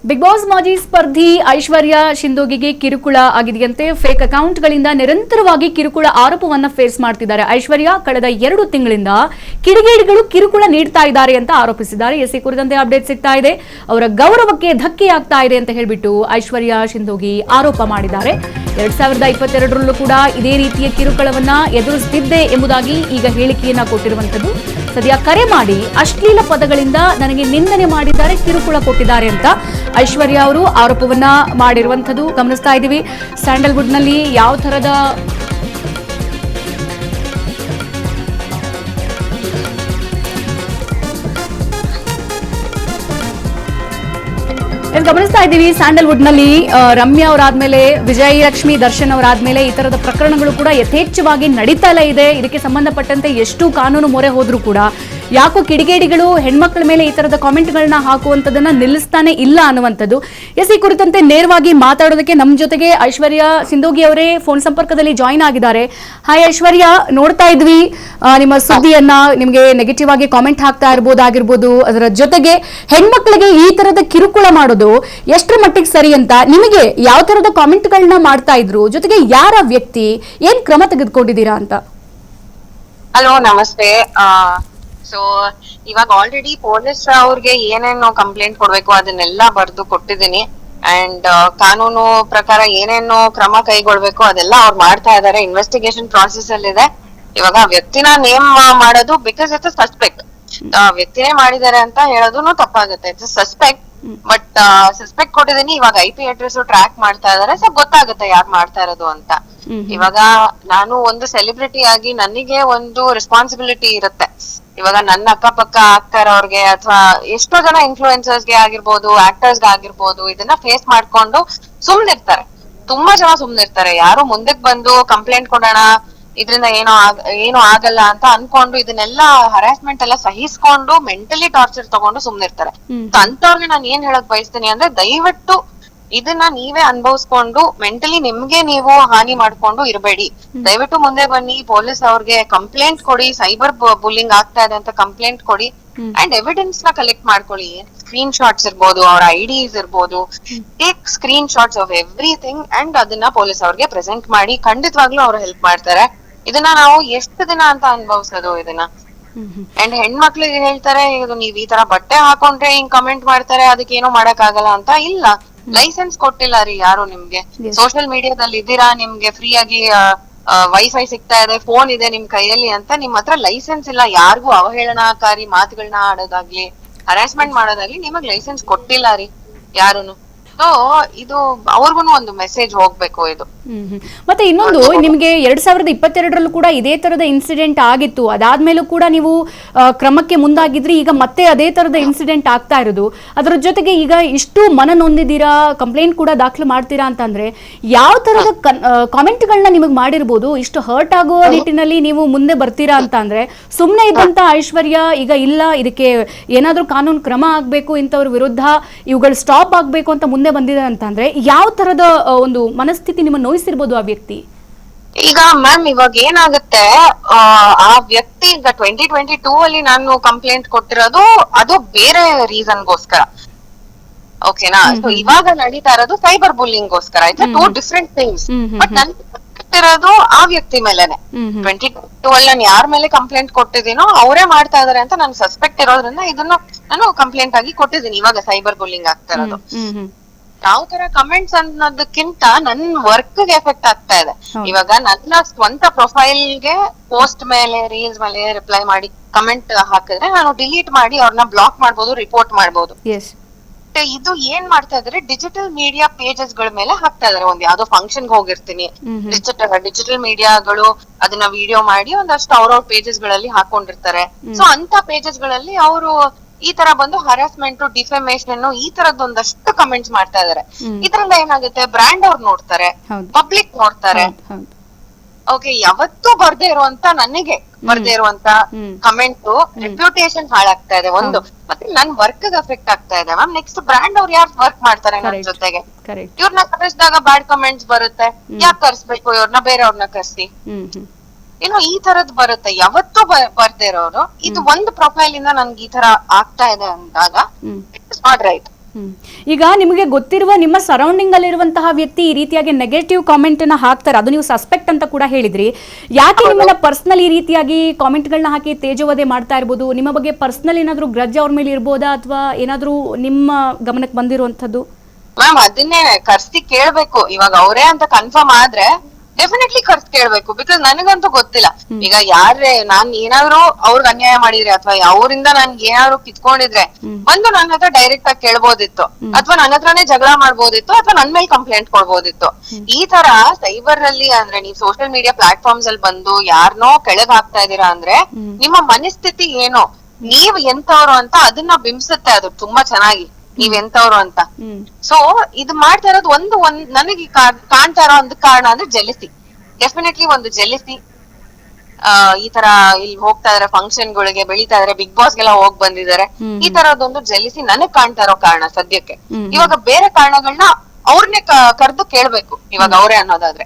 Big boss ಮಾಜಿ ಸ್ಪರ್ಧಿ ಐಶ್ವರ್ಯ ಶಿಂದೋಗಿಗೆ ಕಿರುಕುಳ ಆಗಿದೆಯಂತೆ. Fake ಅಕೌಂಟ್ಗಳಿಂದ ನಿರಂತರವಾಗಿ ಕಿರುಕುಳ ಆರೋಪವನ್ನ ಫೇಸ್ ಮಾಡ್ತಿದ್ದಾರೆ ಐಶ್ವರ್ಯ. ಕಳೆದ 2 ತಿಂಗಳಿಂದ ಕಿಡಿಗೇಡಿಗಳು ಕಿರುಕುಳ ನೀಡ್ತಾ ಇದ್ದಾರೆ ಅಂತ ಆರೋಪಿಸಿದ್ದಾರೆ. ಎಸಿ ಕುರಿತಂತೆ ಅಪ್ಡೇಟ್ ಸಿಗ್ತಾ ಇದೆ. ಅವರ ಗೌರವಕ್ಕೆ ಧಕ್ಕೆಯಾಗ್ತಾ ಇದೆ ಅಂತ ಹೇಳಿಬಿಟ್ಟು ಐಶ್ವರ್ಯ ಶಿಂದೋಗಿ ಆರೋಪ ಮಾಡಿದ್ದಾರೆ. 2022ರಲ್ಲೂ ಕೂಡ ಇದೇ ರೀತಿಯ ಕಿರುಕುಳವನ್ನ ಎದುರಿಸುತ್ತಿದ್ದೆ ಎಂಬುದಾಗಿ ಈಗ ಹೇಳಿಕೆಯನ್ನ ಕೊಟ್ಟಿರುವಂತದ್ದು. ಸದ್ಯ ಕರೆ ಮಾಡಿ ಅಶ್ಲೀಲ ಪದಗಳಿಂದ ನನಗೆ ನಿಂದನೆ ಮಾಡಿದ್ದಾರೆ, ಕಿರುಕುಳ ಕೊಟ್ಟಿದ್ದಾರೆ ಅಂತ ಐಶ್ವರ್ಯ ಅವರು ಆರೋಪವನ್ನ ಮಾಡಿರುವಂತದ್ದು ಗಮನಿಸ್ತಾ ಇದ್ದೀವಿ. ಸ್ಯಾಂಡಲ್ವುಡ್ ನಲ್ಲಿ ಯಾವ ತರದ ಗಮನಿಸ್ತಾ ಇದ್ದೀವಿ. ಸ್ಯಾಂಡಲ್ವುಡ್ ನಲ್ಲಿ ರಮ್ಯಾ ಅವರಾದ್ಮೇಲೆ ವಿಜಯಲಕ್ಷ್ಮಿ, ದರ್ಶನ್ ಅವರಾದ್ಮೇಲೆ ಈ ತರದ ಪ್ರಕರಣಗಳು ಕೂಡ ಯಥೇಚ್ಛವಾಗಿ ನಡೀತಲೇ ಇದೆ. ಇದಕ್ಕೆ ಸಂಬಂಧಪಟ್ಟಂತೆ ಎಷ್ಟು ಕಾನೂನು ಮೊರೆ ಹೋದ್ರೂ ಕೂಡ ಯಾಕೋ ಕಿಡಿಗೇಡಿಗಳು ಹೆಣ್ಮಕ್ಳ ಮೇಲೆ ಈ ತರದ ಕಾಮೆಂಟ್ಗಳನ್ನ ಹಾಕುವಂತದನ್ನ ನಿಲ್ಲಿಸ್ತಾನೆ ಇಲ್ಲ ಅನ್ನುವಂಥದ್ದು. ಈ ಕುರಿತಂತೆ ನೇರವಾಗಿ ಮಾತಾಡೋದಕ್ಕೆ ನಮ್ಮ ಜೊತೆಗೆ ಐಶ್ವರ್ಯ ಸಿಂಧೋಗಿ ಅವರೇ ಫೋನ್ ಸಂಪರ್ಕದಲ್ಲಿ ಜಾಯಿನ್ ಆಗಿದ್ದಾರೆ. ಹಾಯ್ ಐಶ್ವರ್ಯ, ನೋಡ್ತಾ ಇದ್ವಿ ನಿಮ್ಮ ಸುದ್ದಿಯನ್ನ, ನಿಮ್ಗೆ ನೆಗೆಟಿವ್ ಆಗಿ ಕಾಮೆಂಟ್ ಹಾಕ್ತಾ ಇರ್ಬೋದಾಗಿರ್ಬೋದು. ಅದರ ಜೊತೆಗೆ ಹೆಣ್ಮಕ್ಳಿಗೆ ಈ ತರದ ಕಿರುಕುಳ ಮಾಡೋದು ಎಷ್ಟರ ಮಟ್ಟಿಗೆ ಸರಿ ಅಂತ, ನಿಮಗೆ ಯಾವ ತರದ ಕಾಮೆಂಟ್ಗಳನ್ನ ಮಾಡ್ತಾ ಇದ್ರು, ಜೊತೆಗೆ ಯಾರ ವ್ಯಕ್ತಿ, ಏನ್ ಕ್ರಮ ತೆಗೆದುಕೊಂಡಿದ್ದೀರಾ ಅಂತ? ಹಲೋ, ನಮಸ್ತೆ. ಸೊ ಇವಾಗ ಆಲ್ರೆಡಿ ಪೊಲೀಸ್ ಅವ್ರಿಗೆ ಏನೇನು ಕಂಪ್ಲೇಂಟ್ ಕೊಡ್ಬೇಕು ಅದನ್ನೆಲ್ಲ ಬರ್ದು ಕೊಟ್ಟಿದ್ದೀನಿ. ಅಂಡ್ ಕಾನೂನು ಪ್ರಕಾರ ಏನೇನು ಕ್ರಮ ಕೈಗೊಳ್ಬೇಕು ಅದೆಲ್ಲ ಅವ್ರು ಮಾಡ್ತಾ ಇದಾರೆ. ಇನ್ವೆಸ್ಟಿಗೇಷನ್ ಪ್ರಾಸೆಸ್ ಅಲ್ಲಿ ಇದೆ. ಇವಾಗ ವ್ಯಕ್ತಿನ ನೇಮ್ ಮಾಡೋದು ಬಿಕಾಸ್ ಇಟ್ಸ್ ಸಸ್ಪೆಕ್ಟ್. ವ್ಯಕ್ತಿನೇ ಮಾಡಿದ್ದಾರೆ ಅಂತ ಹೇಳೋದು ತಪ್ಪಾಗುತ್ತೆ. It's suspect. ಬಟ್ ಸಸ್ಪೆಕ್ಟ್ ಕೊಟ್ಟಿದ್ದೀನಿ. ಇವಾಗ IP ಅಡ್ರೆಸ್ ಟ್ರ್ಯಾಕ್ ಮಾಡ್ತಾ ಇದಾರೆ. ಸೊ ಗೊತ್ತಾಗುತ್ತೆ ಯಾರು ಮಾಡ್ತಾ ಇರೋದು ಅಂತ. ಇವಾಗ ನಾನು ಒಂದು ಸೆಲೆಬ್ರಿಟಿ ಆಗಿ ನನಗೆ ಒಂದು ರೆಸ್ಪಾನ್ಸಿಬಿಲಿಟಿ ಇರುತ್ತೆ. ಇವಾಗ ನನ್ನ ಅಕ್ಕಪಕ್ಕ ಆಕ್ಟರ್ ಅವ್ರಿಗೆ ಅಥವಾ ಎಷ್ಟೋ ಜನ ಇನ್ಫ್ಲೂಯೆನ್ಸರ್ಸ್ಗೆ ಆಗಿರ್ಬೋದು, ಆಕ್ಟರ್ಸ್ಗೆ ಆಗಿರ್ಬೋದು, ಇದನ್ನ ಫೇಸ್ ಮಾಡ್ಕೊಂಡು ಸುಮ್ನಿರ್ತಾರೆ. ತುಂಬಾ ಜನ ಸುಮ್ನಿರ್ತಾರೆ. ಯಾರು ಮುಂದಕ್ಕೆ ಬಂದು ಕಂಪ್ಲೇಂಟ್ ಕೊಡೋಣ, ಇದ್ರಿಂದ ಏನೋ ಆಗಲ್ಲ ಅಂತ ಅನ್ಕೊಂಡು ಇದನ್ನೆಲ್ಲ ಹರಾಸ್ಮೆಂಟ್ ಎಲ್ಲ ಸಹಿಸ್ಕೊಂಡು ಮೆಂಟಲಿ ಟಾರ್ಚರ್ ತಗೊಂಡು ಸುಮ್ನಿರ್ತಾರೆ. ಅಂತವ್ರಿಗೆ ನಾನು ಏನ್ ಹೇಳಕ್ ಬಯಸ್ತೀನಿ ಅಂದ್ರೆ, ದಯವಿಟ್ಟು ಇದನ್ನ ನೀವೇ ಅನುಭವಿಸ್ಕೊಂಡು ಮೆಂಟಲಿ ನಿಮ್ಗೆ ನೀವು ಹಾನಿ ಮಾಡ್ಕೊಂಡು ಇರಬೇಡಿ. ದಯವಿಟ್ಟು ಮುಂದೆ ಬನ್ನಿ, ಪೊಲೀಸ್ ಅವ್ರಿಗೆ ಕಂಪ್ಲೇಂಟ್ ಕೊಡಿ. ಸೈಬರ್ ಬುಲ್ಲಿಂಗ್ ಆಗ್ತಾ ಇದೆ ಅಂತ ಕಂಪ್ಲೇಂಟ್ ಕೊಡಿ. ಅಂಡ್ ಎವಿಡೆನ್ಸ್ ನ ಕಲೆಕ್ಟ್ ಮಾಡ್ಕೊಳ್ಳಿ. ಸ್ಕ್ರೀನ್ ಶಾಟ್ಸ್ ಇರ್ಬೋದು, ಅವ್ರ IDs ಇರ್ಬೋದು. Take screen shots of everything and ಅದನ್ನ ಪೊಲೀಸ್ ಅವ್ರಿಗೆ ಪ್ರೆಸೆಂಟ್ ಮಾಡಿ. ಖಂಡಿತವಾಗ್ಲೂ ಅವ್ರು ಹೆಲ್ಪ್ ಮಾಡ್ತಾರೆ. ಇದನ್ನ ನಾವು ಎಷ್ಟು ದಿನ ಅಂತ ಅನುಭವಿಸೋದು ಇದನ್ನ. ಅಂಡ್ ಹೆಣ್ಮಕ್ಳಿಗೆ ಹೇಳ್ತಾರೆ, ಇದು ನೀವ್ ಈ ತರ ಬಟ್ಟೆ ಹಾಕೊಂಡ್ರೆ ಹಿಂಗ್ ಕಮೆಂಟ್ ಮಾಡ್ತಾರೆ, ಅದಕ್ಕೆ ಏನೋ ಮಾಡಕ್ ಆಗಲ್ಲ ಅಂತ. ಇಲ್ಲ, ಲೈಸೆನ್ಸ್ ಕೊಟ್ಟಿಲ್ಲ ರೀ ಯಾರು ನಿಮ್ಗೆ. ಸೋಷಿಯಲ್ ಮೀಡಿಯಾದಲ್ಲಿ ಇದ್ದೀರಾ, ನಿಮ್ಗೆ ಫ್ರೀ ಆಗಿ ವೈಫೈ ಸಿಗ್ತಾ ಇದೆ, ಫೋನ್ ಇದೆ ನಿಮ್ ಕೈಯಲ್ಲಿ ಅಂತ ನಿಮ್ ಹತ್ರ ಲೈಸೆನ್ಸ್ ಇಲ್ಲ. ಯಾರಿಗೂ ಅವಹೇಳನಕಾರಿ ಮಾತುಗಳನ್ನ ಆಡೋದಾಗ್ಲಿ, ಹರಾಸ್ಮೆಂಟ್ ಮಾಡೋದಾಗ್ಲಿ ನಿಮಗ್ ಲೈಸೆನ್ಸ್ ಕೊಟ್ಟಿಲ್ಲ ರೀ ಯಾರುನು. ಸೊ ಇದು ಅವ್ರಿಗೂ ಒಂದು ಮೆಸೇಜ್ ಹೋಗ್ಬೇಕು ಇದು. ಮತ್ತೆ ಇನ್ನೊಂದು, ನಿಮ್ಗೆ 2022ರಲ್ಲೂ ಕೂಡ ಇದೇ ತರದ ಇನ್ಸಿಡೆಂಟ್ ಆಗಿತ್ತು. ಅದಾದ್ಮೇಲೂ ಕೂಡ ನೀವು ಕ್ರಮಕ್ಕೆ ಮುಂದಾಗಿದ್ರಿ. ಈಗ ಮತ್ತೆ ಅದೇ ತರದ ಇನ್ಸಿಡೆಂಟ್ ಆಗ್ತಾ ಇರೋದು. ಅದರ ಜೊತೆಗೆ ಈಗ ಇಷ್ಟು ಮನ ನೊಂದಿದ್ದೀರಾ, ಕಂಪ್ಲೇಂಟ್ ಕೂಡ ದಾಖಲು ಮಾಡ್ತೀರಾ ಅಂತಂದ್ರೆ ಯಾವ ತರದ ಕಾಮೆಂಟ್ಗಳನ್ನ ನಿಮಗೆ ಮಾಡಿರ್ಬೋದು? ಇಷ್ಟು ಹರ್ಟ್ ಆಗೋ ನಿಟ್ಟಿನಲ್ಲಿ ನೀವು ಮುಂದೆ ಬರ್ತೀರಾ ಅಂತ ಅಂದ್ರೆ, ಸುಮ್ಮನೆ ಇದ್ದಂತ ಐಶ್ವರ್ಯ ಈಗ ಇಲ್ಲ, ಇದಕ್ಕೆ ಏನಾದ್ರೂ ಕಾನೂನು ಕ್ರಮ ಆಗ್ಬೇಕು, ಇಂಥವ್ರ ವಿರುದ್ಧ ಇವುಗಳು ಸ್ಟಾಪ್ ಆಗ್ಬೇಕು ಅಂತ ಮುಂದೆ ಬಂದಿದೆ ಅಂತಂದ್ರೆ ಯಾವ ತರದ ಒಂದು ಮನಸ್ಥಿತಿ ನಿಮ್ಮ ನೋಯಿಸಿರ್ಬೋದು ಆ ವ್ಯಕ್ತಿ? ಈಗ ಮ್ಯಾಮ್, ಇವಾಗ ಏನಾಗುತ್ತೆ, ಆ ವ್ಯಕ್ತಿ ಈಗ 2022 ಅಲ್ಲಿ ನಾನು ಕಂಪ್ಲೇಂಟ್ ಕೊಟ್ಟಿರೋದು ಅದು ಬೇರೆ ರೀಸನ್ಗೋಸ್ಕರ, ಓಕೆನಾ? ಸೊ ಇವಾಗ ನಡೀತಾ ಇರೋದು ಸೈಬರ್ ಬುಲ್ಲಿಂಗ್ ಗೋಸ್ಕರ. It's 2 different things. ಬಟ್ ನನ್ ಕೊಟ್ಟಿರೋದು ಆ ವ್ಯಕ್ತಿ ಮೇಲೆನೆ. 2022 ಅಲ್ಲಿ ನಾನು ಯಾರ ಮೇಲೆ ಕಂಪ್ಲೇಂಟ್ ಕೊಟ್ಟಿದ್ದೀನೋ ಅವರೇ ಮಾಡ್ತಾ ಇದಾರೆ ಅಂತ ನಾನು ಸಸ್ಪೆಕ್ಟ್ ಇರೋದ್ರಿಂದ ಇದನ್ನು ನಾನು ಕಂಪ್ಲೇಂಟ್ ಆಗಿ ಕೊಟ್ಟಿದ್ದೀನಿ. ಇವಾಗ ಸೈಬರ್ ಬುಲ್ಲಿಂಗ್ ಆಗ್ತಾ ಇರೋದು. ಯಾವ ತರ ಕಮೆಂಟ್ಸ್ ಅನ್ನೋದಕ್ಕಿಂತ ನನ್ ವರ್ಕ್ ಗೆ ಎಫೆಕ್ಟ್ ಆಗ್ತಾ ಇದೆ. ಇವಾಗ ನನ್ನ ಸ್ವಂತ ಪ್ರೊಫೈಲ್ಗೆ ಪೋಸ್ಟ್ ಮೇಲೆ, ರೀಲ್ಸ್ ಮೇಲೆ ರಿಪ್ಲೈ ಮಾಡಿ ಕಮೆಂಟ್ ಹಾಕಿದ್ರೆ ನಾನು ಡಿಲೀಟ್ ಮಾಡಿ ಅವ್ರನ್ನ ಬ್ಲಾಕ್ ಮಾಡ್ಬೋದು, ರಿಪೋರ್ಟ್ ಮಾಡ್ಬೋದು. ಇದು ಏನ್ ಮಾಡ್ತಾ ಇದಾರೆ, ಡಿಜಿಟಲ್ ಮೀಡಿಯಾ ಪೇಜಸ್ ಗಳ ಮೇಲೆ ಹಾಕ್ತಾ ಇದಾರೆ. ಒಂದ್ ಯಾವ್ದೋ ಫಂಕ್ಷನ್ ಹೋಗಿರ್ತೀನಿ, ಡಿಜಿಟಲ್ ಮೀಡಿಯಾಗಳು ಅದನ್ನ ವಿಡಿಯೋ ಮಾಡಿ ಒಂದಷ್ಟು ಅವ್ರವ್ರ ಪೇಜಸ್ ಗಳಲ್ಲಿ ಹಾಕೊಂಡಿರ್ತಾರೆ. ಸೊ ಅಂತ ಪೇಜಸ್ ಗಳಲ್ಲಿ ಅವರು ಈ ತರ ಬಂದು ಹರಾಸ್ಮೆಂಟ್, ಡಿಫೆಮೇಶನ್ ಈ ತರದೊಂದಷ್ಟು ಕಮೆಂಟ್ಸ್ ಮಾಡ್ತಾ ಇದಾರೆ. ಇದ್ರಿಂದ ಏನಾಗುತ್ತೆ, ಬ್ರ್ಯಾಂಡ್ ಅವ್ರು ನೋಡ್ತಾರೆ, ಪಬ್ಲಿಕ್ ನೋಡ್ತಾರೆ. ಓಕೆ, ಯಾವತ್ತೂ ಬರ್ದೇ ಇರುವಂತ, ನನಗೆ ಬರ್ದೇ ಇರುವಂತ ಕಮೆಂಟ್ ರೆಪ್ಯುಟೇಷನ್ ಹಾಳಾಗ್ತಾ ಇದೆ ಒಂದು. ಮತ್ತೆ ನನ್ ವರ್ಕ್ ಅಫೆಕ್ಟ್ ಆಗ್ತಾ ಇದೆ ಮ್ಯಾಮ್. ನೆಕ್ಸ್ಟ್ ಬ್ರ್ಯಾಂಡ್ ಅವ್ರು ಯಾರು ವರ್ಕ್ ಮಾಡ್ತಾರೆ ನನ್ನ ಜೊತೆಗೆ, ಇವ್ರನ್ನ ಕರೆಸಿದಾಗ ಬ್ಯಾಡ್ ಕಮೆಂಟ್ಸ್ ಬರುತ್ತೆ. ಯಾಕೆ ಕರ್ಸ್ಬೇಕು ಇವ್ರನ್ನ, ಬೇರೆಯವ್ರನ್ನ ಕರ್ಸಿ, ಏನೋ ಈ ತರದ್ ಬರುತ್ತೆ. ಯಾವತ್ತೂ ಬರ್ದೇ ಇರೋರು ಇದು ಒಂದು ಪ್ರೊಫೈಲ್ ಇಂದ ನನ್ಗೆ ಈ ತರ ಆಗ್ತಾ ಇದೆ ಅಂದಾಗ ಇಟ್ಸ್ ನಾಟ್ ರೈಟ್. ಈಗ ನಿಮಗೆ ಗೊತ್ತಿರುವ ನಿಮ್ಮ ಸರೌಂಡಿಂಗ್ ಅಲ್ಲಿರುವಂತಹ ವ್ಯಕ್ತಿ ಈ ರೀತಿಯಾಗಿ ನೆಗೆಟಿವ್ ಕಾಮೆಂಟ್ ಅನ್ನ ಹಾಕ್ತಾರೆ, ಅದು ನೀವು ಸಸ್ಪೆಕ್ಟ್ ಅಂತ ಕೂಡ ಹೇಳಿದ್ರಿ. ಯಾಕೆ ನಿಮ್ಮನ್ನ ಪರ್ಸನಲ್ ಈ ರೀತಿಯಾಗಿ ಕಾಮೆಂಟ್ಗಳನ್ನ ಹಾಕಿ ತೇಜೋವಧೆ ಮಾಡ್ತಾ ಇರ್ಬೋದು? ನಿಮ್ಮ ಬಗ್ಗೆ ಪರ್ಸನಲ್ ಏನಾದ್ರೂ ಗ್ರಜ್ ಅವ್ರ ಮೇಲೆ ಇರ್ಬೋದಾ, ಅಥವಾ ಏನಾದ್ರೂ ನಿಮ್ಮ ಗಮನಕ್ಕೆ ಬಂದಿರುವಂತದ್ದು? ಮ್ಯಾಮ್ ಅದನ್ನೇ ಕರ್ಸಿ ಕೇಳ್ಬೇಕು. ಇವಾಗ ಅವರೇ ಅಂತ ಕನ್ಫರ್ಮ್ ಆದ್ರೆ ಡೆಫಿನೆಟ್ಲಿ ಕರ್ಸ್ ಕೇಳ್ಬೇಕು. ಬಿಕಾಸ್ ನನಗಂತೂ ಗೊತ್ತಿಲ್ಲ. ಈಗ ಯಾರೇ ನಾನ್ ಏನಾದ್ರು ಅವ್ರಿಗೆ ಅನ್ಯಾಯ ಮಾಡಿದ್ರೆ ಅಥವಾ ಅವರಿಂದ ನನ್ಗೆ ಏನಾದ್ರು ಕಿತ್ಕೊಂಡಿದ್ರೆ ಬಂದು ನನ್ನ ಹತ್ರ ಡೈರೆಕ್ಟ್ ಆಗಿ ಕೇಳ್ಬೋದಿತ್ತು, ಅಥವಾ ನನ್ನ ಹತ್ರನೇ ಜಗಳ ಮಾಡ್ಬೋದಿತ್ತು, ಅಥವಾ ನನ್ ಮೇಲೆ ಕಂಪ್ಲೇಂಟ್ ಕೊಡ್ಬೋದಿತ್ತು. ಈ ತರ ಸೈಬರ್ ಅಲ್ಲಿ ಅಂದ್ರೆ ನೀವು ಸೋಷಿಯಲ್ ಮೀಡಿಯಾ ಪ್ಲಾಟ್ಫಾರ್ಮ್ಸ್ ಅಲ್ಲಿ ಬಂದು ಯಾರನ್ನೋ ಕೆಳಗ್ ಹಾಕ್ತಾ ಇದೀರಾ ಅಂದ್ರೆ ನಿಮ್ಮ ಮನಸ್ಥಿತಿ ಏನು, ನೀವ್ ಎಂತವ್ರು ಅಂತ ಅದನ್ನ ಬಿಂಬಿಸುತ್ತೆ ಅದು ತುಂಬಾ ಚೆನ್ನಾಗಿ, ನೀವ್ ಎಂತವ್ರು ಅಂತ. ಸೊ ಇದು ಮಾಡ್ತಾ ಇರೋದು ಒಂದ್ ನನಗೆ ಕಾಣ್ತಾ ಇರೋ ಒಂದು ಕಾರಣ ಅಂದ್ರೆ ಜೆಲಿಸಿ. ಡೆಫಿನೆಟ್ಲಿ ಒಂದು ಜೆಲಿಸಿ. ಈ ತರ ಇಲ್ಲಿ ಹೋಗ್ತಾ ಇದಾರೆ ಫಂಕ್ಷನ್ ಗಳಿಗೆ, ಬೆಳಿತಾ ಇದಾರೆ, ಬಿಗ್ ಬಾಸ್ ಗೆಲ್ಲ ಹೋಗ್ ಬಂದಿದ್ದಾರೆ. ಈ ತರದೊಂದು ಜೆಲಿಸಿ ನನಗ್ ಕಾಣ್ತಾ ಇರೋ ಕಾರಣ ಸದ್ಯಕ್ಕೆ. ಇವಾಗ ಬೇರೆ ಕಾರಣಗಳನ್ನ ಅವ್ರನ್ನೇ ಕರೆದು ಕೇಳ್ಬೇಕು ಇವಾಗ ಅವರೇ ಅನ್ನೋದಾದ್ರೆ.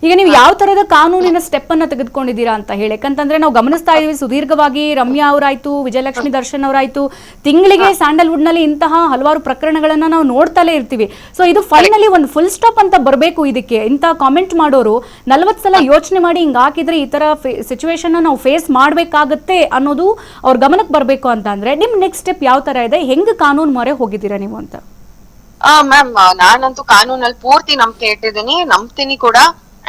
ಈಗ ನೀವು ಯಾವ ತರದ ಕಾನೂನಿನ ಸ್ಟೆಪ್ ಅನ್ನ ತೆಗೆದುಕೊಂಡಿದ್ದೀರಾ ಅಂತ ಹೇಳಿ, ಯಾಕಂತಂದ್ರೆ ನಾವು ಗಮನಿಸ್ತಾ ಇದೀವಿ ಸುದೀರ್ಘವಾಗಿ ರಮ್ಯಾ ಅವರಾಯ್ತು, ವಿಜಯಲಕ್ಷ್ಮಿ ದರ್ಶನ್ ಅವರಾಯ್ತು, ತಿಂಗಳಿಗೆ ಸ್ಯಾಂಡಲ್ವುಡ್ ನಲ್ಲಿ ಇಂತಹ ಹಲವಾರು ಪ್ರಕರಣಗಳನ್ನ ನಾವು ನೋಡ್ತಲೇ ಇರ್ತೀವಿ. ಸೊ ಇದು ಫೈನಲಿ ಒಂದು ಫುಲ್ ಸ್ಟಾಪ್ ಅಂತ ಬರಬೇಕು. ಇದಕ್ಕೆ ಇಂತ ಕಾಮೆಂಟ್ ಮಾಡೋರು 40 ಸಲ ಯೋಚನೆ ಮಾಡಿ ಹಿಂಗ್ ಹಾಕಿದ್ರೆ ಈ ತರ ಸಿಚುವೇಶನ್ ನಾವು ಫೇಸ್ ಮಾಡ್ಬೇಕಾಗತ್ತೆ ಅನ್ನೋದು ಅವ್ರ ಗಮನಕ್ಕೆ ಬರ್ಬೇಕು ಅಂತ ಅಂದ್ರೆ ನಿಮ್ ನೆಕ್ಸ್ಟ್ ಸ್ಟೆಪ್ ಯಾವ ತರ ಇದೆ? ಹೆಂಗ್ ಕಾನೂನು ಮೊರೆ ಹೋಗಿದ್ದೀರಾ ನೀವು ಅಂತ? ಮ್ಯಾಮ್ ನಾನಂತೂ ಕಾನೂನಲ್ಲಿ ಪೂರ್ತಿ ನಂಬಿಕೆ ಇಟ್ಟಿದ್ದೀನಿ, ನಂಬ್ತೀನಿ ಕೂಡ.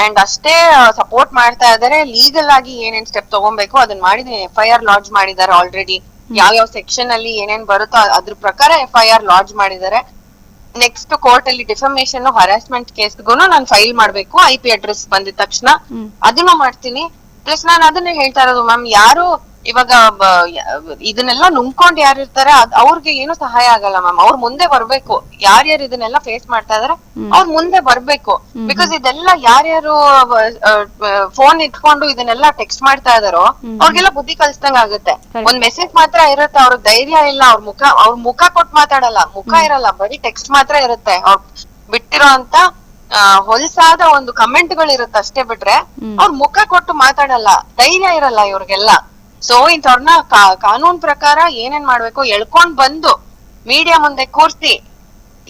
ಅಂಡ್ ಅಷ್ಟೇ ಸಪೋರ್ಟ್ ಮಾಡ್ತಾ ಇದಾರೆ. ಲೀಗಲ್ ಆಗಿ ಏನೇನ್ ಸ್ಟೆಪ್ ತಗೊಬೇಕು ಅದನ್ನ ಮಾಡಿದೀನಿ. FIR ಲಾಡ್ಜ್ ಮಾಡಿದ್ದಾರೆ ಆಲ್ರೆಡಿ. ಯಾವ ಸೆಕ್ಷನ್ ಅಲ್ಲಿ ಏನೇನ್ ಬರುತ್ತೋ ಅದ್ರ ಪ್ರಕಾರ FIR ಲಾಡ್ಜ್ ಮಾಡಿದ್ದಾರೆ. ನೆಕ್ಸ್ಟ್ ಕೋರ್ಟ್ ಅಲ್ಲಿ ಡಿಫಮೇಶನ್ ಹರಾಸ್ಮೆಂಟ್ ಕೇಸ್ಗೂ ನಾನು ಫೈಲ್ ಮಾಡ್ಬೇಕು. IP ಅಡ್ರೆಸ್ ಬಂದಿದ ತಕ್ಷಣ ಅದನ್ನು ಮಾಡ್ತೀನಿ. ಪ್ಲಸ್ ನಾನು ಅದನ್ನೇ ಹೇಳ್ತಾ ಇರೋದು ಮ್ಯಾಮ್, ಯಾರು ಇವಾಗ ಇದನ್ನೆಲ್ಲ ನುಂಗ್ಕೊಂಡ್ ಯಾರು ಇರ್ತಾರೆ ಅವ್ರಿಗೆ ಏನು ಸಹಾಯ ಆಗಲ್ಲ ಮ್ಯಾಮ್. ಅವ್ರ ಮುಂದೆ ಬರ್ಬೇಕು. ಯಾರ್ಯಾರು ಇದನ್ನೆಲ್ಲ ಫೇಸ್ ಮಾಡ್ತಾ ಇದಾರೆ ಅವ್ರ ಮುಂದೆ ಬರ್ಬೇಕು. ಬಿಕಾಸ್ ಇದೆಲ್ಲ ಯಾರ್ಯಾರು ಫೋನ್ ಇಟ್ಕೊಂಡು ಇದನ್ನೆಲ್ಲ ಟೆಕ್ಸ್ಟ್ ಮಾಡ್ತಾ ಇದಾರೋ ಅವ್ರಿಗೆಲ್ಲ ಬುದ್ಧಿ ಕಲಿಸ್ದಂಗ ಆಗುತ್ತೆ. ಒಂದ್ ಮೆಸೇಜ್ ಮಾತ್ರ ಇರುತ್ತೆ, ಅವ್ರ ಧೈರ್ಯ ಇಲ್ಲ, ಅವ್ರ ಮುಖ ಕೊಟ್ಟು ಮಾತಾಡಲ್ಲ, ಮುಖ ಇರಲ್ಲ, ಬರೀ ಟೆಕ್ಸ್ಟ್ ಮಾತ್ರ ಇರುತ್ತೆ. ಅವ್ರ ಬಿಟ್ಟಿರೋ ಅಂತ ಹೊಲಸಾದ ಒಂದು ಕಮೆಂಟ್ ಗಳು ಇರುತ್ತೆ ಅಷ್ಟೇ, ಬಿಟ್ರೆ ಅವ್ರ ಮುಖ ಕೊಟ್ಟು ಮಾತಾಡಲ್ಲ, ಧೈರ್ಯ ಇರಲ್ಲ ಇವ್ರಿಗೆಲ್ಲ. ಸೊ ಇಂಥವ್ರನ್ನ ಕಾನೂನ್ ಪ್ರಕಾರ ಏನೇನ್ ಮಾಡ್ಬೇಕು ಎಳ್ಕೊಂಡ್ ಬಂದು ಮೀಡಿಯಾ ಮುಂದೆ ಕೂರ್ಸಿ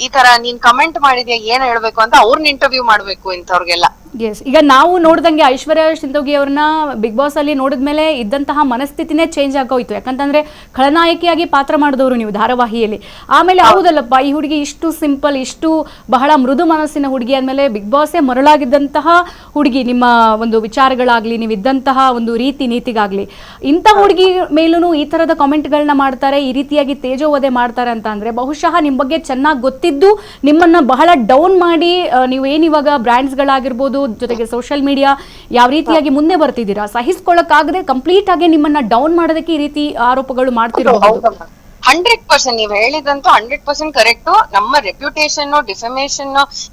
ಈ ತರ ನೀನ್ ಕಮೆಂಟ್ ಮಾಡಿದ್ಯಾ ಏನ್ ಹೇಳ್ಬೇಕು ಅಂತ ಅವ್ರನ್ನ ಇಂಟರ್ವ್ಯೂ ಮಾಡ್ಬೇಕು ಇಂಥವ್ರಿಗೆಲ್ಲ. ಎಸ್, ಈಗ ನಾವು ನೋಡ್ದಂಗೆ ಐಶ್ವರ್ಯ ಸಿಂಧೋಗಿ ಅವ್ರನ್ನ ಬಿಗ್ ಬಾಸ್ ಅಲ್ಲಿ ನೋಡಿದ್ಮೇಲೆ ಇದ್ದಂತಹ ಮನಸ್ಥಿತಿನೇ ಚೇಂಜ್ ಆಗೋಯ್ತು. ಯಾಕಂತಂದ್ರೆ ಖಳನಾಯಕಿಯಾಗಿ ಪಾತ್ರ ಮಾಡಿದವರು ನೀವು ಧಾರಾವಾಹಿಯಲ್ಲಿ. ಆಮೇಲೆ ಹೌದಲ್ಲಪ್ಪ, ಈ ಹುಡುಗಿ ಇಷ್ಟು ಸಿಂಪಲ್, ಇಷ್ಟು ಬಹಳ ಮೃದು ಮನಸ್ಸಿನ ಹುಡುಗಿ ಆದ್ಮೇಲೆ ಬಿಗ್ ಬಾಸೇ ಮರಳಾಗಿದ್ದಂತಹ ಹುಡುಗಿ, ನಿಮ್ಮ ಒಂದು ವಿಚಾರಗಳಾಗ್ಲಿ, ನೀವು ಇದ್ದಂತಹ ಒಂದು ರೀತಿ ನೀತಿಗಾಗ್ಲಿ, ಇಂಥ ಹುಡುಗಿ ಮೇಲೂ ಈ ತರದ ಕಾಮೆಂಟ್ಗಳನ್ನ ಮಾಡ್ತಾರೆ, ಈ ರೀತಿಯಾಗಿ ತೇಜೋವಧೆ ಮಾಡ್ತಾರೆ ಅಂತ ಅಂದ್ರೆ ಬಹುಶಃ ನಿಮ್ ಬಗ್ಗೆ ಚೆನ್ನಾಗಿ ಗೊತ್ತಿದ್ದು ನಿಮ್ಮನ್ನ ಬಹಳ ಡೌನ್ ಮಾಡಿ ನೀವು ಏನಿವಾಗ ಬ್ರ್ಯಾಂಡ್ಸ್ಗಳಾಗಿರ್ಬೋದು ಜೊತೆಗೆ ಸೋಷಿಯಲ್ ಮೀಡಿಯಾ ಯಾವ ರೀತಿಯಾಗಿ ಮುಂದೆ ಬರ್ತಿದ್ದೀರಾ, ಸಹಿಸ್ಕೊಳ್ಳಕ್ಕಾಗದೆ ಕಂಪ್ಲೀಟ್ ಆಗಿ ನಿಮ್ಮನ್ನ ಡೌನ್ ಮಾಡೋದಕ್ಕೆ ಈ ರೀತಿ ಆರೋಪಗಳು ಮಾಡ್ತಿರಬಹುದು. 100% ನೀವ್ ಹೇಳಿದಂತೂ 100% ಕರೆಕ್ಟ್. ನಮ್ಮ ರೆಪ್ಯುಟೇಷನ್, ಡಿಫಮೇಷನ್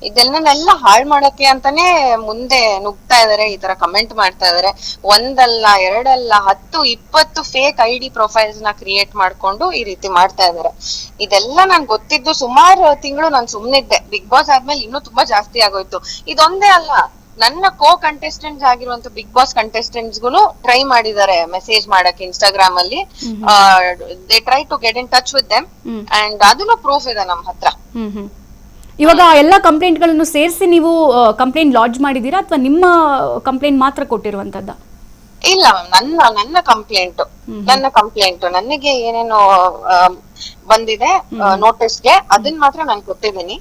ಇದನ್ನೆಲ್ಲ ಹಾಳ್ ಮಾಡಕ್ಕೆ ಅಂತಾನೆ ಮುಂದೆ ನುಗ್ತಾ ಇದಾರೆ, ಈ ತರ ಕಮೆಂಟ್ ಮಾಡ್ತಾ ಇದಾರೆ. ಒಂದಲ್ಲ, ಎರಡಲ್ಲ, 10, 20 ಫೇಕ್ ID ಪ್ರೊಫೈಲ್ಸ್ ನ ಕ್ರಿಯೇಟ್ ಮಾಡ್ಕೊಂಡು ಈ ರೀತಿ ಮಾಡ್ತಾ ಇದಾರೆ. ಇದೆಲ್ಲ ನನ್ ಗೊತ್ತಿದ್ದು ಸುಮಾರು ತಿಂಗಳು ನಾನ್ ಸುಮ್ನಿದ್ದೆ. ಬಿಗ್ ಬಾಸ್ ಆದ್ಮೇಲೆ ಇನ್ನೂ ತುಂಬಾ ಜಾಸ್ತಿ ಆಗೋಯ್ತು. ಇದೊಂದೇ ಅಲ್ಲ, ನನ್ನ ಕೋ ಕಂಟೆಸ್ಟೆಂಟ್ಸ್ ಆಗಿರುವಂತ ಬಿಗ್ ಬಾಸ್ ಕಂಟೆಸ್ಟೆಂಟ್ಸ್ ಗೂ ಟ್ರೈ ಮಾಡಿದ್ದಾರೆ ಮೆಸೇಜ್ ಮಾಡಕ್ಕೆ ಇನ್ಸ್ಟಾಗ್ರಾಮ್ ಅಲ್ಲಿ. They try to get in touch with them and ಅದನ್ನು ಪ್ರೂಫ್ ಇದೆ ನಮ್ಮ ಹತ್ರ. ಇವಾಗ ಎಲ್ಲ ಕಂಪ್ಲೇಂಟ್ ಗಳನ್ನು ಸೇರಿಸಿ ನೀವು ಕಂಪ್ಲೇಂಟ್ ಲಾಡ್ಜ್ ಮಾಡಿದೀರಾ ಅಥವಾ ನಿಮ್ಮ ಕಂಪ್ಲೇಂಟ್ ಮಾತ್ರ ಕೊಟ್ಟಿರುವಂತದ್ದ? ಇಲ್ಲ ಮ್ಯಾಮ್, ನನ್ನ ಕಂಪ್ಲೇಂಟ್ ನನಗೆ ಏನೇನು ಬಂದಿದೆ ನೋಟಿಸ್ಗೆ ಅದನ್ನ ಮಾತ್ರ ನಾನು ಕೊಟ್ಟಿದ್ದೀನಿ.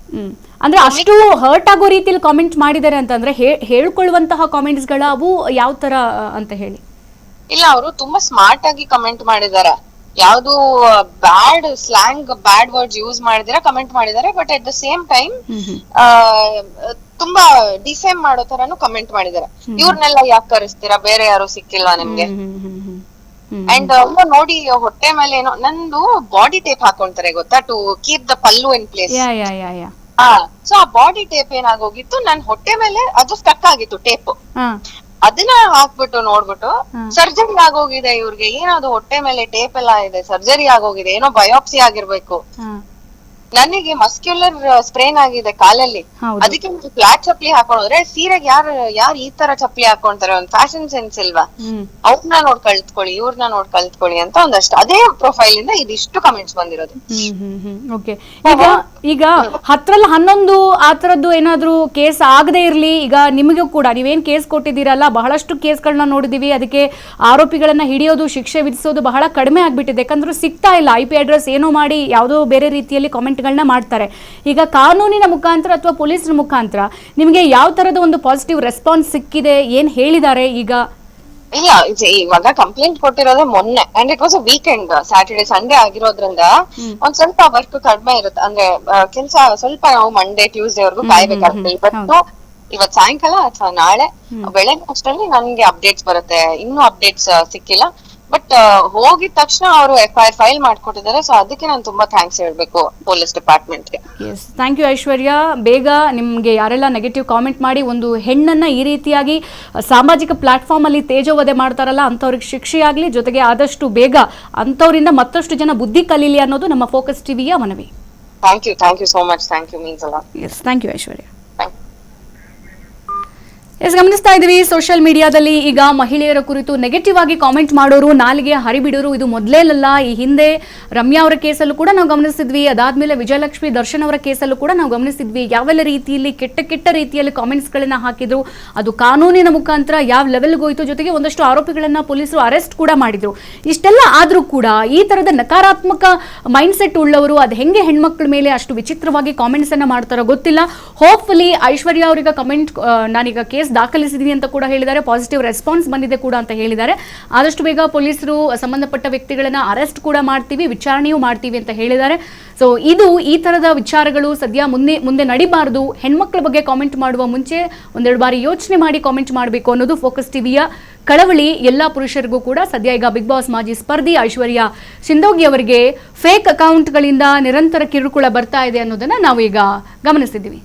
ಅಂದ್ರೆ ಅಷ್ಟು ಹರ್ಟ್ ಆಗೋ ರೀತಿಯಲ್ಲಿ ಕಾಮೆಂಟ್ ಮಾಡಿದ್ದಾರೆ ಅಂತಂದ್ರೆ ಹೇಳ್ಕೊಳ್ಳುವಂತಹ ಕಾಮೆಂಟ್ಸ್ ಗಳ ಅವು ಯಾವ ತರ ಅಂತ ಹೇಳಿ? ಇಲ್ಲ, ಅವರು ತುಂಬಾ ಸ್ಮಾರ್ಟ್ ಆಗಿ ಕಮೆಂಟ್ ಮಾಡಿದ್ದಾರೆ. ಯಾವ್ದು bad slang, bad words use ಮಾಡಿದಿರ ಕಮೆಂಟ್ ಮಾಡಿದ್ದಾರೆ. But at the same time ತುಂಬಾ ಡಿಫೇಮ್ ಮಾಡೋ ತರಾನು ಕಮೆಂಟ್ ಮಾಡಿದ್ದಾರೆ. ಇವ್ರನ್ನೆಲ್ಲ ಯಾಕೆ ಕರೆಸ್ತೀರಾ, ಬೇರೆ ಯಾರು ಸಿಕ್ಕಿಲ್ವಾ ನಿಮ್ಗೆ? ಅಂಡ್ ನೋಡಿ ಹೊಟ್ಟೆ ಮೇಲೆ ಏನೋ ನಂದು ಬಾಡಿ ಟೇಪ್ ಹಾಕೊಂತಾರೆ ಗೊತ್ತಾ, to keep the pallu in place. So ಆ ಬಾಡಿ ಟೇಪ್ ಏನಾಗೋಗಿತ್ತು, ನನ್ ಹೊಟ್ಟೆ ಮೇಲೆ ಅದು ಸ್ಟಕ್ ಆಗಿತ್ತು ಟೇಪ್. ಅದನ್ನ ಹಾಕ್ಬಿಟ್ಟು ನೋಡ್ಬಿಟ್ಟು ಸರ್ಜರಿ ಆಗೋಗಿದೆ ಇವ್ರಿಗೆ, ಏನದು ಹೊಟ್ಟೆ ಮೇಲೆ ಟೇಪ್ ಎಲ್ಲ ಇದೆ, ಸರ್ಜರಿ ಆಗೋಗಿದೆ, ಏನೋ ಬಯೋಪ್ಸಿ ಆಗಿರ್ಬೇಕು. ನನಗೆ ಮಸ್ಕ್ಯುಲರ್ ಸ್ಪ್ರೇನ್ ಆಗಿದೆ ಕಾಲಲ್ಲಿ, ಹೌದು. ಅದಕ್ಕೆ ಫ್ಲಾಟ್ ಚಪ್ಪಲಿ ಹಾಕೊಂಡ್ರೆ ಸೀರೆಗೆ ಯಾರು ಈ ತರ ಚಪ್ಪಲಿ ಹಾಕೊಂತಾರೆ, ಒಂದ್ ಫ್ಯಾಷನ್ ಸೆನ್ಸ್ ಇಲ್ವಾ, ಅವ್ರನ್ನ ನೋಡ್ ಕಲ್ತ್ಕೊಳ್ಳಿ ಇವ್ರನ್ನ ನೋಡ್ ಕಲ್ತ್ಕೊಳ್ಳಿ ಅಂತ ಒಂದಷ್ಟು ಅದೇ ಪ್ರೊಫೈಲ್ ಇಂದ ಇದಿಷ್ಟು ಕಮೆಂಟ್ಸ್ ಬಂದಿರೋದು. ಓಕೆ, ಈಗ 10ರಲ್ಲಿ 11 ಆ ತರದ್ದು ಏನಾದ್ರೂ ಕೇಸ್ ಆಗದೆ ಇರ್ಲಿ, ಈಗ ನಿಮಗೂ ಕೂಡ ನೀವೇನ್ ಕೇಸ್ ಕೊಟ್ಟಿದ್ದೀರಲ್ಲ, ಬಹಳಷ್ಟು ಕೇಸ್ಗಳನ್ನ ನೋಡಿದೀವಿ, ಅದಕ್ಕೆ ಆರೋಪಿಗಳನ್ನ ಹಿಡಿಯೋದು ಶಿಕ್ಷೆ ವಿಧಿಸೋದು ಬಹಳ ಕಡಿಮೆ ಆಗ್ಬಿಟ್ಟಿದೆ. ಯಾಕಂದ್ರೆ ಸಿಗ್ತಾ ಇಲ್ಲ, IP ಅಡ್ರೆಸ್ ಏನೋ ಮಾಡಿ ಯಾವುದೋ ಬೇರೆ ರೀತಿಯಲ್ಲಿ ಕಾಮೆಂಟ್ಗಳನ್ನ ಮಾಡ್ತಾರೆ. ಈಗ ಕಾನೂನಿನ ಮುಖಾಂತರ ಅಥವಾ ಪೊಲೀಸರ ಮುಖಾಂತರ ನಿಮಗೆ ಯಾವ ತರದ ಒಂದು ಪಾಸಿಟಿವ್ ರೆಸ್ಪಾನ್ಸ್ ಸಿಕ್ಕಿದೆ, ಏನ್ ಹೇಳಿದ್ದಾರೆ ಈಗ? ಇಲ್ಲ, ಇವಾಗ ಕಂಪ್ಲೇಂಟ್ ಕೊಟ್ಟಿರೋದೇ ಮೊನ್ನೆ, and it was a weekend, Saturday Sunday ಆಗಿರೋದ್ರಿಂದ ಒಂದ್ ಸ್ವಲ್ಪ ವರ್ಕ್ ಕಡಿಮೆ ಇರುತ್ತೆ. ಅಂದ್ರೆ ಕೆಲ್ಸ ಸ್ವಲ್ಪ ನಾವು ಮಂಡೇ ಟ್ಯೂಸ್ಡೇ ವರ್ಗು ಕಾಯ್ಬೇಕಾಗುತ್ತೆ. ಇವತ್ ಸಾಯಂಕಾಲ ಅಥವಾ ನಾಳೆ ಬೆಳಗ್ಗೆ ಅಷ್ಟರಲ್ಲಿ ನನ್ಗೆ ಅಪ್ಡೇಟ್ಸ್ ಬರುತ್ತೆ. ಇನ್ನೂ ಅಪ್ಡೇಟ್ಸ್ ಸಿಕ್ಕಿಲ್ಲ, ಬಟ್ ಹೋಗಿದ ತಕ್ಷಣ ಅವರು FIR ಫೈಲ್ ಮಾಡ್ಕೊಟ್ಟಿದ್ದಾರೆ. ಸೊ ಅದಕ್ಕೆ ನಾನು ತುಂಬಾ ಥ್ಯಾಂಕ್ಸ್ ಹೇಳ್ಬೇಕು ಪೊಲೀಸ್ ಡಿಪಾರ್ಟ್ಮೆಂಟ್ಗೆ. ಎಸ್, ಥ್ಯಾಂಕ್ ಯು ಐಶ್ವರ್ಯ. ಬೇಗ ನಿಮ್ಗೆ ಯಾರೆಲ್ಲ ನೆಗೆಟಿವ್ ಕಾಮೆಂಟ್ ಮಾಡಿ ಒಂದು ಹೆಣ್ಣನ್ನ ಈ ರೀತಿಯಾಗಿ ಸಾಮಾಜಿಕ ಪ್ಲಾಟ್ಫಾರ್ಮ್ ಅಲ್ಲಿ ತೇಜೋವಧೆ ಮಾಡ್ತಾರಲ್ಲ, ಅಂಥವ್ರಿಗೆ ಶಿಕ್ಷೆಯಾಗ್ಲಿ, ಜೊತೆಗೆ ಆದಷ್ಟು ಬೇಗ ಅಂಥವರಿಂದ ಮತ್ತಷ್ಟು ಜನ ಬುದ್ಧಿ ಕಲೀಲಿ ಅನ್ನೋದು ನಮ್ಮ ಫೋಕಸ್ ಟಿವಿಯ ಮನವಿ. Thank you so much. Thank you means a lot. Yes, thank you Aishwarya. Yes, ಗಮನಿಸ್ತಾ ಇದ್ದೀವಿ ಸೋಷಿಯಲ್ ಮೀಡಿಯಾದಲ್ಲಿ ಈಗ ಮಹಿಳೆಯರ ಕುರಿತು ನೆಗೆಟಿವ್ ಆಗಿ ಕಾಮೆಂಟ್ ಮಾಡೋರು, ನಾಲಿಗೆ ಹರಿಬಿಡೋರು ಇದು ಮೊದಲೇನಲ್ಲ. ಈ ಹಿಂದೆ ರಮ್ಯಾ ಅವರ ಕೇಸಲ್ಲೂ ಕೂಡ ನಾವು ಗಮನಿಸಿದ್ವಿ, ಅದಾದ್ಮೇಲೆ ವಿಜಯಲಕ್ಷ್ಮಿ ದರ್ಶನ್ ಅವರ ಕೇಸಲ್ಲೂ ಕೂಡ ನಾವು ಗಮನಿಸಿದ್ವಿ. ಯಾವೆಲ್ಲ ರೀತಿಯಲ್ಲಿ ಕೆಟ್ಟ ರೀತಿಯಲ್ಲಿ ಕಾಮೆಂಟ್ಸ್ಗಳನ್ನ ಹಾಕಿದ್ರು, ಅದು ಕಾನೂನಿನ ಮುಖಾಂತರ ಯಾವ ಲೆವೆಲ್ಗೆ ಹೋಯಿತು, ಜೊತೆಗೆ ಒಂದಷ್ಟು ಆರೋಪಿಗಳನ್ನ ಪೊಲೀಸರು ಅರೆಸ್ಟ್ ಕೂಡ ಮಾಡಿದ್ರು. ಇಷ್ಟೆಲ್ಲ ಆದ್ರೂ ಕೂಡ ಈ ತರದ ನಕಾರಾತ್ಮಕ ಮೈಂಡ್ ಸೆಟ್ ಉಳ್ಳವರು ಅದು ಹೆಂಗೆ ಹೆಣ್ಮಕ್ಳ ಮೇಲೆ ಅಷ್ಟು ವಿಚಿತ್ರವಾಗಿ ಕಾಮೆಂಟ್ಸ್ ಅನ್ನ ಮಾಡ್ತಾರೋ ಗೊತ್ತಿಲ್ಲ. ಹೋಪ್ಫುಲಿ ಐಶ್ವರ್ಯ ಅವರಿಗೆ ಕಮೆಂಟ್ ನಾನೀಗ ಕೇಸ್ ದಾಖಲಿಸಿದೀನಿ ಅಂತ ಕೂಡ ಹೇಳಿದ್ದಾರೆ, ಪಾಸಿಟಿವ್ ರೆಸ್ಪಾನ್ಸ್ ಬಂದಿದೆ ಕೂಡ ಅಂತ ಹೇಳಿದ್ದಾರೆ. ಆದಷ್ಟು ಬೇಗ ಪೊಲೀಸರು ಸಂಬಂಧಪಟ್ಟ ವ್ಯಕ್ತಿಗಳನ್ನ ಅರೆಸ್ಟ್ ಕೂಡ ಮಾಡ್ತೀವಿ, ವಿಚಾರಣೆಯೂ ಮಾಡ್ತೀವಿ ಅಂತ ಹೇಳಿದ್ದಾರೆ. ಸೊ ಇದು ಈ ತರದ ವಿಚಾರಗಳು ಸದ್ಯ ಮುಂದೆ ನಡಿಬಾರದು. ಹೆಣ್ಮಕ್ಳ ಬಗ್ಗೆ ಕಾಮೆಂಟ್ ಮಾಡುವ ಮುಂಚೆ ಒಂದೆರಡು ಬಾರಿ ಯೋಚನೆ ಮಾಡಿ ಕಾಮೆಂಟ್ ಮಾಡಬೇಕು ಅನ್ನೋದು ಫೋಕಸ್ ಟಿವಿಯ ಕಳವಳಿ. ಎಲ್ಲಾ ಪುರುಷರಿಗೂ ಕೂಡ ಸದ್ಯ ಈಗ ಬಿಗ್ ಬಾಸ್ ಮಾಜಿ ಸ್ಪರ್ಧಿ ಐಶ್ವರ್ಯ ಸಿಂಧೋಗಿ ಅವರಿಗೆ ಫೇಕ್ ಅಕೌಂಟ್ಗಳಿಂದ ನಿರಂತರ ಕಿರುಕುಳ ಬರ್ತಾ ಇದೆ ಅನ್ನೋದನ್ನ ನಾವು ಈಗ ಗಮನಿಸಿದ್ದೀವಿ.